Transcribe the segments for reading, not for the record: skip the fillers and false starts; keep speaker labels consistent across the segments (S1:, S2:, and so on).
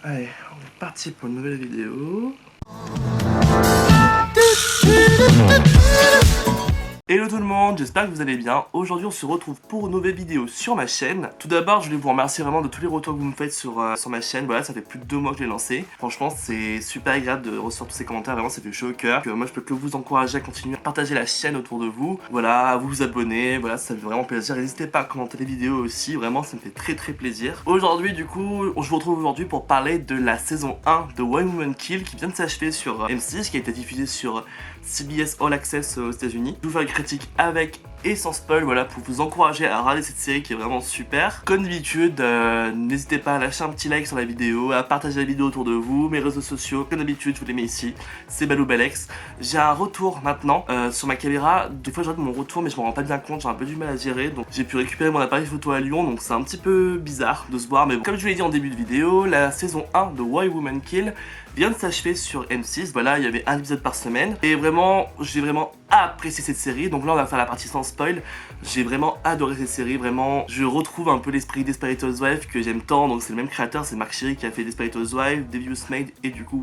S1: Allez, on est parti pour une nouvelle vidéo. Hello tout le monde, j'espère que vous allez bien. Aujourd'hui on se retrouve pour une nouvelle vidéo sur ma chaîne. Tout d'abord je voulais vous remercier vraiment de tous les retours que vous me faites sur ma chaîne. Voilà, ça fait plus de 2 mois que je l'ai lancé. Franchement c'est super agréable de recevoir tous ces commentaires, vraiment ça fait chaud au cœur. Moi je peux que vous encourager à continuer à partager la chaîne autour de vous. Voilà, à vous abonner, voilà, ça fait vraiment plaisir. N'hésitez pas à commenter les vidéos aussi, vraiment ça me fait très plaisir. Aujourd'hui du coup, je vous retrouve aujourd'hui pour parler de la saison 1 de Why Woman Kill qui vient de s'achever sur M6, qui a été diffusée sur CBS All Access aux États-Unis. Je vais vous faire une critique avec et sans spoil, voilà, pour vous encourager à regarder cette série qui est vraiment super. Comme d'habitude, n'hésitez pas à lâcher un petit like sur la vidéo, à partager la vidéo autour de vous, mes réseaux sociaux, comme d'habitude, je vous les mets ici, c'est Baloubalex. J'ai un retour maintenant sur ma caméra. Des fois je regarde mon retour mais je me rends pas bien compte, j'ai un peu du mal à gérer, donc j'ai pu récupérer mon appareil photo à Lyon, donc c'est un petit peu bizarre de se voir, mais bon. Comme je vous l'ai dit en début de vidéo, la saison 1 de Why Woman Kill vient de s'achever sur M6, voilà, il y avait un épisode par semaine, et vraiment, j'ai vraiment apprécié cette série, donc là on va faire la partie sans spoil. J'ai vraiment adoré cette série, vraiment, je retrouve un peu l'esprit Desperate Housewives que j'aime tant, donc c'est le même créateur, c'est Mark Cherry qui a fait Desperate Housewives, Devious Maid, et du coup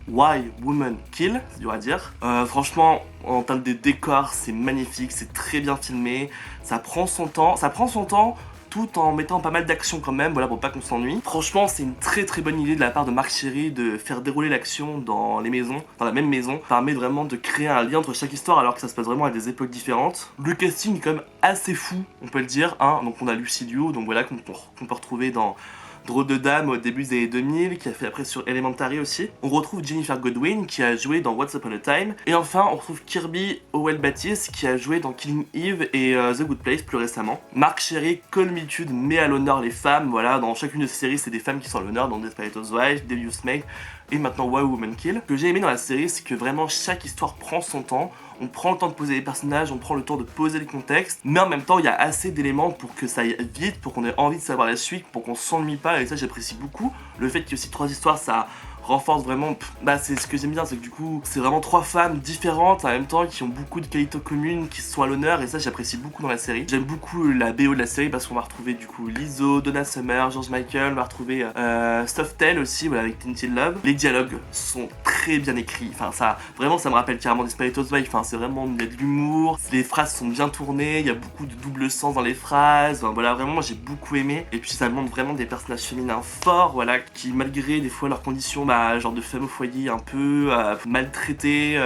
S1: Why Woman Kill, c'est dur à dire. Franchement, en termes de décors, c'est magnifique, c'est très bien filmé, ça prend son temps, tout en mettant pas mal d'action quand même, voilà, pour pas qu'on s'ennuie. Franchement, c'est une très bonne idée de la part de Mark Cherry de faire dérouler l'action dans les maisons, dans la même maison. Ça permet vraiment de créer un lien entre chaque histoire alors que ça se passe vraiment à des époques différentes. Le casting est quand même assez fou, on peut le dire, hein. Donc on a Lucy Liu, donc voilà, qu'on peut retrouver dans Drôle de Dame au début des années 2000, qui a fait après sur Elementary aussi. On retrouve Jennifer Godwin qui a joué dans Once Upon a Time. Et enfin on retrouve Kirby Howell-Baptiste qui a joué dans Killing Eve et The Good Place plus récemment. Mark Cherry, comme d'habitude, met à l'honneur les femmes. Voilà, dans chacune de ces séries c'est des femmes qui sont à l'honneur, dans Desperate Housewives, Devious Maid et maintenant Why Woman Kill. Ce que j'ai aimé dans la série, c'est que vraiment chaque histoire prend son temps. On prend le temps de poser les personnages, on prend le temps de poser le contexte, mais en même temps il y a assez d'éléments pour que ça aille vite, pour qu'on ait envie de savoir la suite, pour qu'on s'ennuie pas, et ça j'apprécie beaucoup. Le fait qu'il y ait aussi 3 histoires, ça renforce vraiment, c'est ce que j'aime bien, c'est que du coup c'est vraiment 3 femmes différentes en même temps qui ont beaucoup de qualités communes, qui sont à l'honneur, et ça j'apprécie beaucoup dans la série. J'aime beaucoup la BO de la série parce qu'on va retrouver du coup Lizzo, Donna Summer, George Michael, on va retrouver Softail aussi, voilà, avec Tintin Love. Les dialogues sont très bien écrits, enfin ça, vraiment ça me rappelle carrément Desperate Housewives, enfin c'est vraiment, il y a de l'humour, les phrases sont bien tournées, il y a beaucoup de double sens dans les phrases, enfin, voilà, vraiment moi j'ai beaucoup aimé, et puis ça montre vraiment des personnages féminins forts, voilà, qui malgré des fois leurs conditions, genre de femmes au foyer un peu maltraitées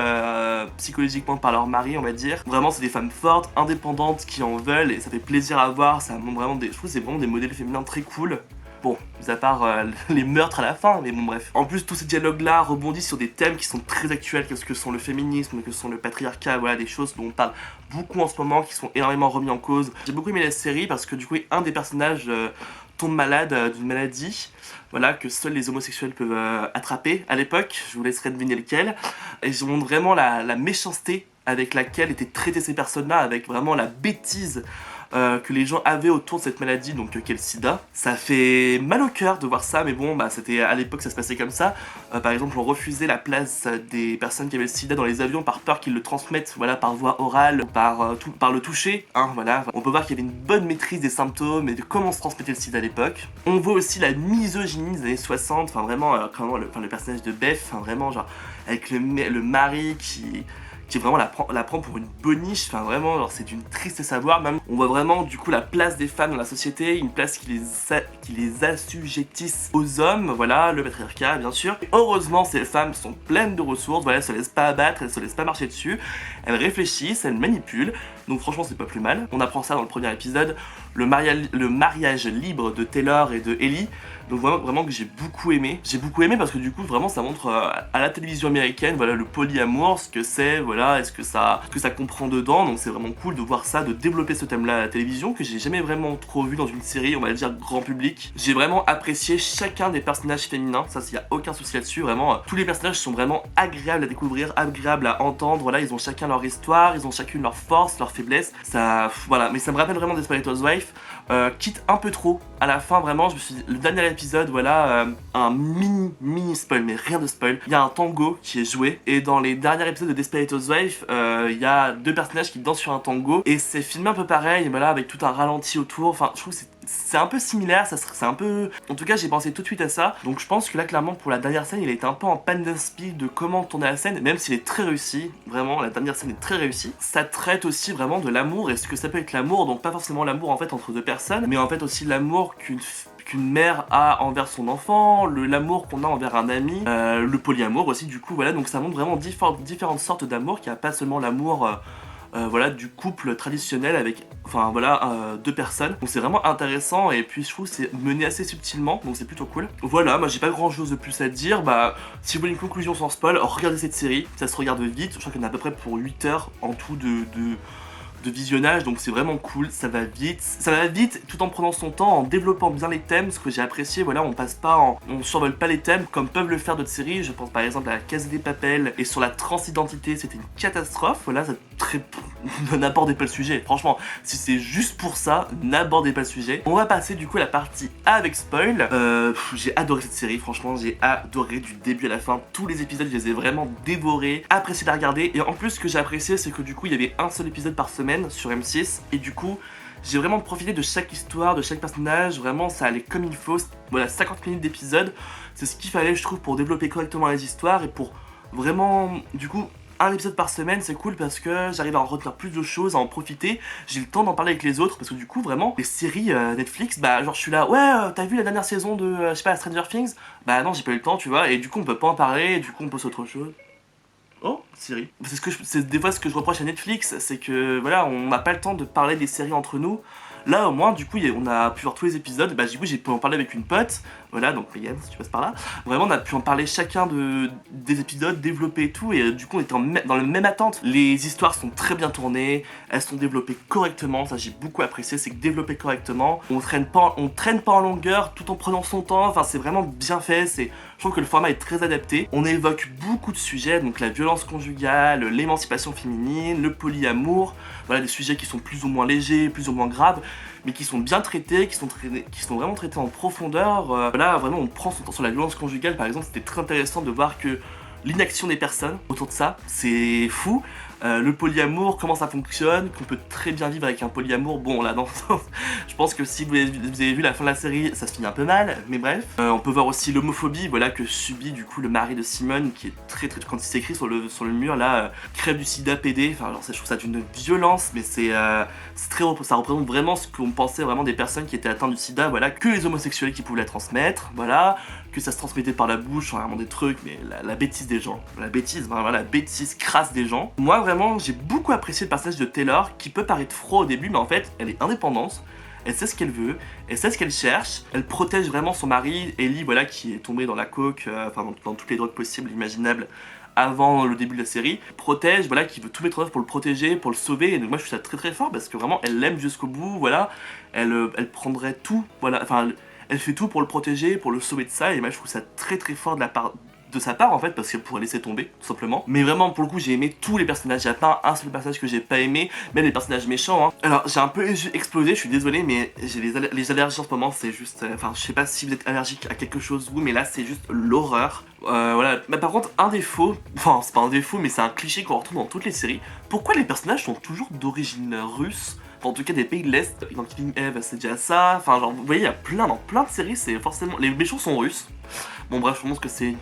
S1: psychologiquement par leur mari, on va dire. Vraiment c'est des femmes fortes, indépendantes, qui en veulent, et ça fait plaisir à voir, ça montre vraiment je trouve que c'est vraiment des modèles féminins très cool. Bon, mis à part les meurtres à la fin, mais bon bref. En plus, tous ces dialogues-là rebondissent sur des thèmes qui sont très actuels, que sont le féminisme, que sont le patriarcat, voilà, des choses dont on parle beaucoup en ce moment, qui sont énormément remis en cause. J'ai beaucoup aimé la série parce que du coup, un des personnages tombe malade d'une maladie, voilà, que seuls les homosexuels peuvent attraper à l'époque. Je vous laisserai deviner lequel. Et je montre vraiment la méchanceté avec laquelle étaient traitées ces personnes-là, avec vraiment la bêtise que les gens avaient autour de cette maladie, donc qu'est le sida. Ça fait mal au cœur de voir ça, mais bon, c'était à l'époque ça se passait comme ça. Par exemple, on refusait la place des personnes qui avaient le sida dans les avions par peur qu'ils le transmettent, voilà, par voie orale, par le toucher, hein, voilà. On peut voir qu'il y avait une bonne maîtrise des symptômes et de comment se transmettait le sida à l'époque. On voit aussi la misogynie des années 60, enfin vraiment, le personnage de Beth, enfin vraiment, genre, avec le mari qui vraiment la prend pour une boniche, enfin vraiment, genre c'est d'une tristesse à voir. Même on voit vraiment du coup la place des femmes dans la société, une place qui les assujettissent aux hommes, voilà, le patriarcat bien sûr. Et heureusement ces femmes sont pleines de ressources, voilà, elles se laissent pas abattre, elles se laissent pas marcher dessus, elles réfléchissent, elles manipulent, donc franchement c'est pas plus mal. On apprend ça dans le premier épisode, le mariage libre de Taylor et de Ellie. Donc vraiment que j'ai beaucoup aimé parce que du coup vraiment ça montre à la télévision américaine, voilà, le polyamour, ce que c'est, voilà, ce que ça comprend dedans. Donc c'est vraiment cool de voir ça, de développer ce thème là à la télévision que j'ai jamais vraiment trop vu dans une série, on va dire grand public. J'ai vraiment apprécié chacun des personnages féminins, ça s'il y a aucun souci là-dessus, vraiment tous les personnages sont vraiment agréables à découvrir, agréables à entendre, voilà, ils ont chacun leur histoire, ils ont chacune leur force, leur faiblesse, ça, voilà, mais ça me rappelle vraiment Desperate Housewives. Quitte un peu trop à la fin, vraiment je me suis dit, le dernier épisode, voilà, un mini spoil, mais rien de spoil, il y a un tango qui est joué, et dans les derniers épisodes de Desperate Housewives, il y a deux personnages qui dansent sur un tango et c'est filmé un peu pareil, voilà, avec tout un ralenti autour. Enfin, je trouve que c'est un peu similaire, c'est un peu... En tout cas, j'ai pensé tout de suite à ça. Donc je pense que là, clairement, pour la dernière scène, il était un peu en panne d'inspi de comment tourner la scène, même s'il est très réussi. Vraiment, la dernière scène est très réussie. Ça traite aussi vraiment de l'amour et ce que ça peut être l'amour. Donc pas forcément l'amour, en fait, entre deux personnes, mais en fait aussi l'amour qu'une mère a envers son enfant, l'amour qu'on a envers un ami, le polyamour aussi, du coup, voilà. Donc ça montre vraiment différentes sortes d'amour, qu'il n'y a pas seulement l'amour... voilà, du couple traditionnel avec, enfin voilà, deux personnes. Donc c'est vraiment intéressant et puis je trouve que c'est mené assez subtilement, donc c'est plutôt cool. Voilà, moi j'ai pas grand chose de plus à dire. Bah, si vous voulez une conclusion sans spoil, regardez cette série, ça se regarde vite. Je crois qu'il y en a à peu près pour 8 heures en tout de visionnage, donc c'est vraiment cool, ça va vite tout en prenant son temps, en développant bien les thèmes, ce que j'ai apprécié, voilà, on survole pas les thèmes comme peuvent le faire d'autres séries. Je pense par exemple à la Casa des Papel et sur la transidentité, c'était une catastrophe, voilà, n'abordez pas le sujet, franchement, si c'est juste pour ça, n'abordez pas le sujet. On va passer du coup à la partie avec spoil. J'ai adoré cette série, franchement, j'ai adoré du début à la fin, tous les épisodes, je les ai vraiment dévorés, apprécié de la regarder, et en plus ce que j'ai apprécié, c'est que du coup, il y avait un seul épisode par semaine sur M6 et du coup j'ai vraiment profité de chaque histoire, de chaque personnage, vraiment ça allait comme il faut. Voilà, 50 minutes d'épisode, c'est ce qu'il fallait je trouve pour développer correctement les histoires et pour vraiment du coup un épisode par semaine. C'est cool parce que j'arrive à en retenir plus de choses, à en profiter, j'ai le temps d'en parler avec les autres parce que du coup vraiment les séries Netflix, bah genre je suis là, ouais t'as vu la dernière saison de je sais pas Stranger Things, bah non j'ai pas eu le temps tu vois, et du coup on peut pas en parler et du coup on passe à autre chose. Oh, Siri. C'est des fois ce que je reproche à Netflix, c'est que voilà, on n'a pas le temps de parler des séries entre nous. Là, au moins, du coup, on a pu voir tous les épisodes. Bah, du coup, j'ai pu en parler avec une pote. Voilà, donc Megan, si tu passes par là. Vraiment, on a pu en parler chacun des épisodes, développer et tout. Et du coup, on était dans la même attente. Les histoires sont très bien tournées. Elles sont développées correctement. Ça, j'ai beaucoup apprécié. C'est que développées correctement. On traîne pas en longueur tout en prenant son temps. Enfin, c'est vraiment bien fait. Je trouve que le format est très adapté. On évoque beaucoup de sujets. Donc, la violence conjugale, l'émancipation féminine, le polyamour. Voilà, des sujets qui sont plus ou moins légers, plus ou moins graves, mais qui sont bien traités, qui sont vraiment traités en profondeur. Là, vraiment, on prend son temps sur la violence conjugale, par exemple. C'était très intéressant de voir que l'inaction des personnes autour de ça, c'est fou. Le polyamour, comment ça fonctionne, qu'on peut très bien vivre avec un polyamour. Bon, là, non, je pense que si vous avez vu la fin de la série, ça se finit un peu mal, mais bref. On peut voir aussi l'homophobie, voilà, que subit du coup le mari de Simone, qui est très, quand il s'écrit sur le mur, là, crève du sida PD. Enfin, alors, je trouve ça d'une violence, mais ça représente vraiment ce qu'on pensait vraiment des personnes qui étaient atteintes du sida, voilà, que les homosexuels qui pouvaient la transmettre, voilà, que ça se transmettait par la bouche, vraiment des trucs, mais la bêtise des gens, la bêtise crasse des gens. Moi, vraiment, j'ai beaucoup apprécié le personnage de Taylor, qui peut paraître froid au début, mais en fait, elle est indépendante, elle sait ce qu'elle veut, elle sait ce qu'elle cherche, elle protège vraiment son mari, Ellie, voilà, qui est tombée dans la coke, enfin dans toutes les drogues possibles, imaginables, avant le début de la série, protège, voilà, qui veut tout mettre en œuvre pour le protéger, pour le sauver, et donc moi je trouve ça très très fort, parce que vraiment, elle l'aime jusqu'au bout, voilà, elle prendrait tout, voilà, enfin, elle fait tout pour le protéger, pour le sauver de ça, et moi je trouve ça très très fort de sa part en fait, parce qu'elle pourrait laisser tomber tout simplement. Mais vraiment pour le coup j'ai aimé tous les personnages, il n'y a pas un seul personnage que j'ai pas aimé, même les personnages méchants hein. Alors j'ai un peu explosé, je suis désolé, mais j'ai les allergies en ce moment, c'est juste, enfin je sais pas si vous êtes allergique à quelque chose vous, mais là c'est juste l'horreur. Voilà, mais par contre un défaut, enfin c'est pas un défaut mais c'est un cliché qu'on retrouve dans toutes les séries, pourquoi les personnages sont toujours d'origine russe? Enfin, en tout cas des pays de l'Est, dans Killing Eve c'est déjà ça, enfin genre vous voyez il y a dans plein de séries c'est forcément, les méchants sont russes. Bon bref, je pense que c'est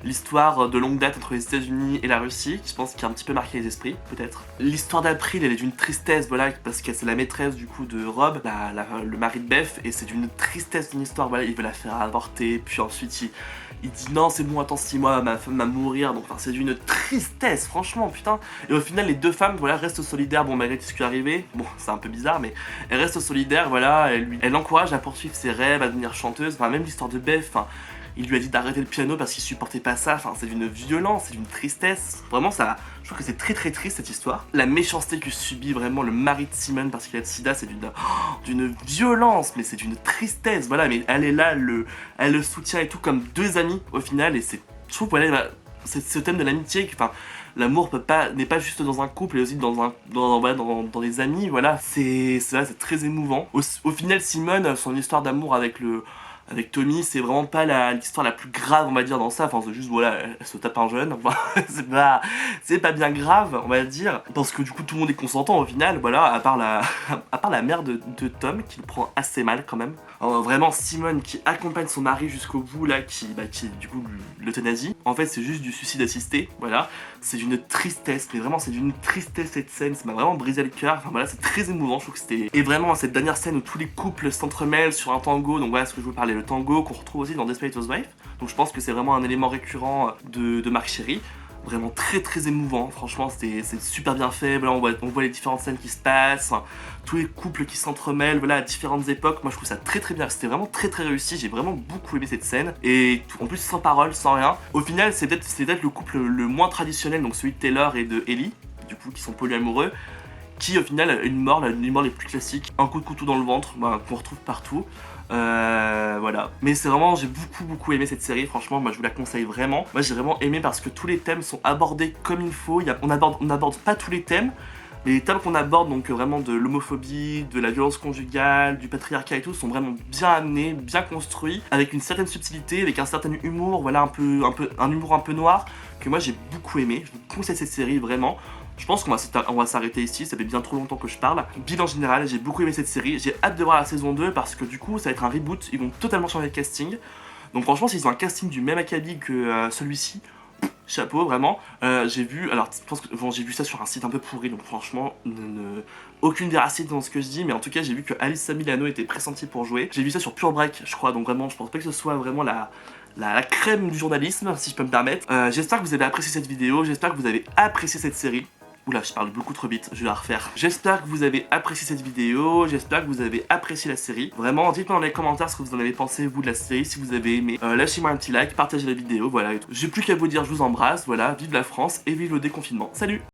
S1: l'histoire de longue date entre les États-Unis et la Russie, je pense qui a un petit peu marqué les esprits, peut-être. L'histoire d'April, elle est d'une tristesse, voilà, parce que c'est la maîtresse du coup de Rob, le mari de Beth, et c'est d'une tristesse d'une histoire, voilà, il veut la faire avorter, puis ensuite il dit non c'est bon attends 6 mois ma femme va mourir, donc enfin, c'est d'une tristesse franchement putain. Et au final les deux femmes voilà restent solidaires, bon malgré tout ce qui est arrivé, bon c'est un peu bizarre mais elles restent solidaires, voilà, elle l'encourage à poursuivre ses rêves, à devenir chanteuse, enfin même l'histoire de Beth, enfin il lui a dit d'arrêter le piano parce qu'il supportait pas ça, enfin c'est d'une violence, c'est d'une tristesse, vraiment ça, je trouve que c'est très très triste cette histoire. La méchanceté que subit vraiment le mari de Simone parce qu'il a le sida, c'est d'une violence, mais c'est d'une tristesse, voilà, mais elle est là, elle le soutient et tout comme deux amis au final, et je trouve voilà, c'est ce thème de l'amitié, enfin l'amour n'est pas juste dans un couple, mais aussi dans des amis, voilà, c'est très émouvant. Au final Simone, son histoire d'amour avec avec Tommy, c'est vraiment pas l'histoire la plus grave, on va dire, dans ça. Enfin, c'est juste, voilà, elle se tape un jeune. Enfin, c'est pas bien grave, on va dire. Parce que du coup, tout le monde est consentant au final, voilà, à part la mère de Tom, qui le prend assez mal quand même. Alors, vraiment, Simone qui accompagne son mari jusqu'au bout, là, qui du coup, l'euthanasie. En fait, c'est juste du suicide assisté, voilà. C'est d'une tristesse, mais vraiment, c'est d'une tristesse cette scène. Ça m'a vraiment brisé le cœur. Enfin, voilà, c'est très émouvant, je trouve que c'était. Et vraiment, cette dernière scène où tous les couples s'entremêlent sur un tango, donc voilà ce que je vous parlais, le tango qu'on retrouve aussi dans Desperate Housewives. Donc je pense que c'est vraiment un élément récurrent de Marc Chéry. Vraiment très émouvant, franchement c'est super bien fait, voilà, on voit les différentes scènes qui se passent, tous les couples qui s'entremêlent, voilà, à différentes époques. Moi je trouve ça très bien, c'était vraiment très réussi, j'ai vraiment beaucoup aimé cette scène, et en plus sans parole, sans rien. Au final c'est peut-être le couple le moins traditionnel, donc celui de Taylor et de Ellie, du coup qui sont polyamoureux, qui au final a une mort les plus classiques, un coup de couteau dans le ventre, qu'on retrouve partout. Voilà, mais c'est vraiment, j'ai beaucoup aimé cette série, franchement, moi je vous la conseille vraiment. Moi j'ai vraiment aimé parce que tous les thèmes sont abordés comme il faut. On aborde pas tous les thèmes, mais les thèmes qu'on aborde, donc vraiment de l'homophobie, de la violence conjugale, du patriarcat et tout, sont vraiment bien amenés, bien construits, avec une certaine subtilité, avec un certain humour, voilà, un humour un peu noir, que moi j'ai beaucoup aimé. Je vous conseille cette série vraiment. Je pense qu'on va s'arrêter ici, ça fait bien trop longtemps que je parle. Bilan général, j'ai beaucoup aimé cette série, j'ai hâte de voir la saison 2 parce que du coup ça va être un reboot, ils vont totalement changer le casting. Donc franchement, s'ils ont un casting du même acabit que celui-ci, chapeau, vraiment. J'ai vu, alors je pense que j'ai vu ça sur un site un peu pourri, donc franchement, aucune véracité dans ce que je dis, mais en tout cas j'ai vu que Alyssa Milano était pressentie pour jouer. J'ai vu ça sur Pure Break, je crois, donc vraiment je pense pas que ce soit vraiment la crème du journalisme, si je peux me permettre. J'espère que vous avez apprécié cette vidéo, j'espère que vous avez apprécié cette série. Oula, je parle beaucoup trop vite, je vais la refaire. J'espère que vous avez apprécié cette vidéo, j'espère que vous avez apprécié la série. Vraiment, dites-moi dans les commentaires ce que vous en avez pensé, vous, de la série, si vous avez aimé. Lâchez-moi un petit like, partagez la vidéo, voilà et tout. J'ai plus qu'à vous dire, je vous embrasse, voilà, vive la France et vive le déconfinement. Salut!